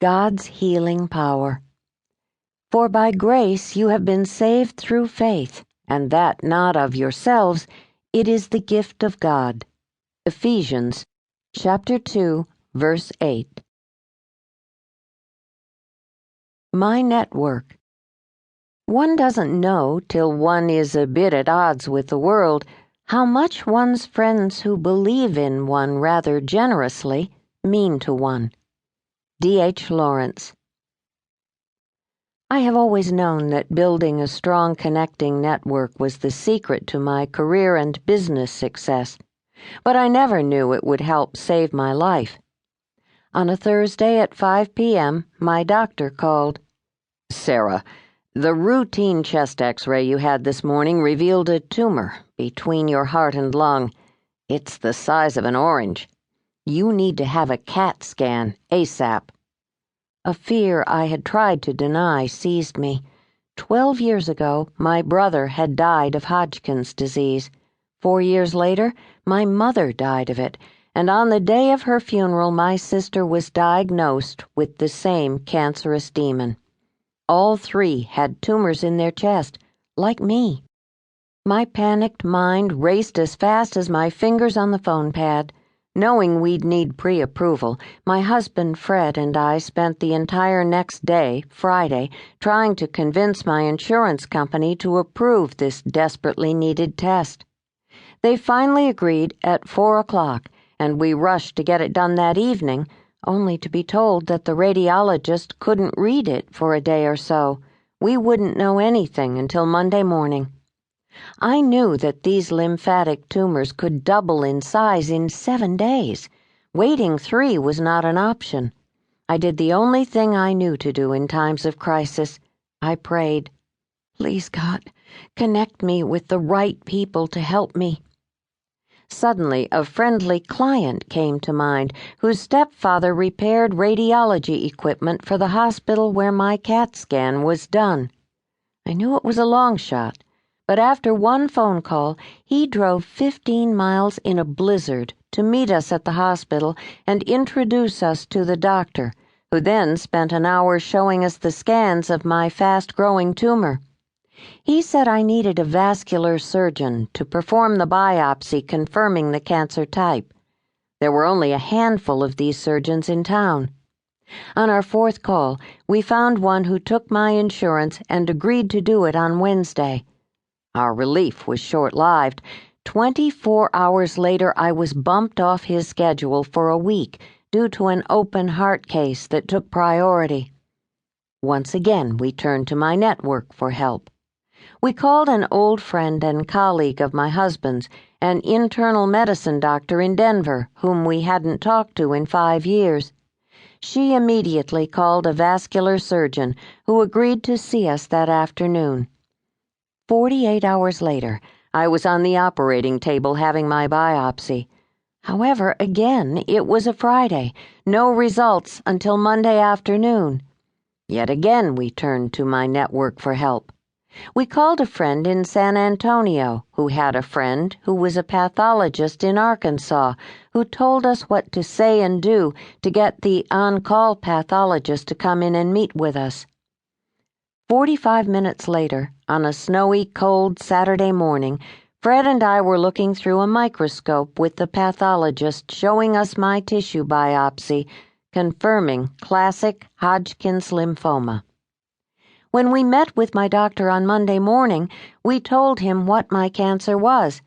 God's healing power. For by grace you have been saved through faith, and that not of yourselves, it is the gift of God. Ephesians chapter 2, verse 8. My network. One doesn't know, till one is a bit at odds with the world, how much one's friends who believe in one rather generously mean to one. D.H. Lawrence. I have always known that building a strong connecting network was the secret to my career and business success, but I never knew it would help save my life. On a Thursday at 5 p.m., my doctor called. Sarah, the routine chest x-ray you had this morning revealed a tumor between your heart and lung. It's the size of an orange. You need to have a CAT scan ASAP. A fear I had tried to deny seized me. 12 years ago, my brother had died of Hodgkin's disease. 4 years later, my mother died of it, and on the day of her funeral, my sister was diagnosed with the same cancerous demon. All three had tumors in their chest, like me. My panicked mind raced as fast as my fingers on the phone pad. Knowing we'd need pre-approval, my husband Fred and I spent the entire next day, Friday, trying to convince my insurance company to approve this desperately needed test. They finally agreed at 4 o'clock, and we rushed to get it done that evening, only to be told that the radiologist couldn't read it for a day or so. We wouldn't know anything until Monday morning. I knew that these lymphatic tumors could double in size in 7 days. Waiting 3 was not an option. I did the only thing I knew to do in times of crisis. I prayed, "Please, God, connect me with the right people to help me." Suddenly, a friendly client came to mind whose stepfather repaired radiology equipment for the hospital where my CAT scan was done. I knew it was a long shot, but after one phone call, he drove 15 miles in a blizzard to meet us at the hospital and introduce us to the doctor, who then spent an hour showing us the scans of my fast-growing tumor. He said I needed a vascular surgeon to perform the biopsy confirming the cancer type. There were only a handful of these surgeons in town. On our 4th call, we found one who took my insurance and agreed to do it on Wednesday. Our relief was short-lived. 24 hours later, I was bumped off his schedule for a week due to an open heart case that took priority. Once again, we turned to my network for help. We called an old friend and colleague of my husband's, an internal medicine doctor in Denver, whom we hadn't talked to in 5 years. She immediately called a vascular surgeon who agreed to see us that afternoon. 48 hours later, I was on the operating table having my biopsy. However, again, it was a Friday, no results until Monday afternoon. Yet again we turned to my network for help. We called a friend in San Antonio who had a friend who was a pathologist in Arkansas who told us what to say and do to get the on-call pathologist to come in and meet with us. 45 minutes later, on a snowy, cold Saturday morning, Fred and I were looking through a microscope with the pathologist showing us my tissue biopsy, confirming classic Hodgkin's lymphoma. When we met with my doctor on Monday morning, we told him what my cancer was.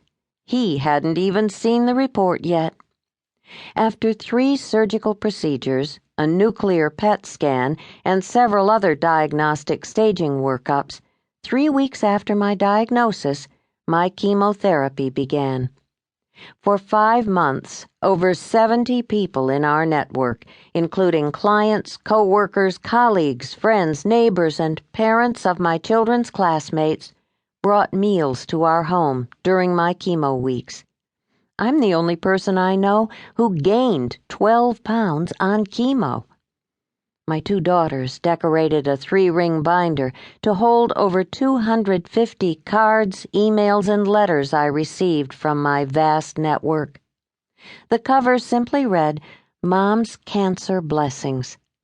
He hadn't even seen the report yet. After 3 surgical procedures, a nuclear PET scan, and several other diagnostic staging workups, 3 weeks after my diagnosis, my chemotherapy began. For 5 months, over 70 people in our network, including clients, co-workers, colleagues, friends, neighbors, and parents of my children's classmates, brought meals to our home during my chemo weeks. I'm the only person I know who gained 12 pounds on chemo. My 2 daughters decorated a 3-ring binder to hold over 250 cards, emails, and letters I received from my vast network. The cover simply read, "Mom's Cancer Blessings."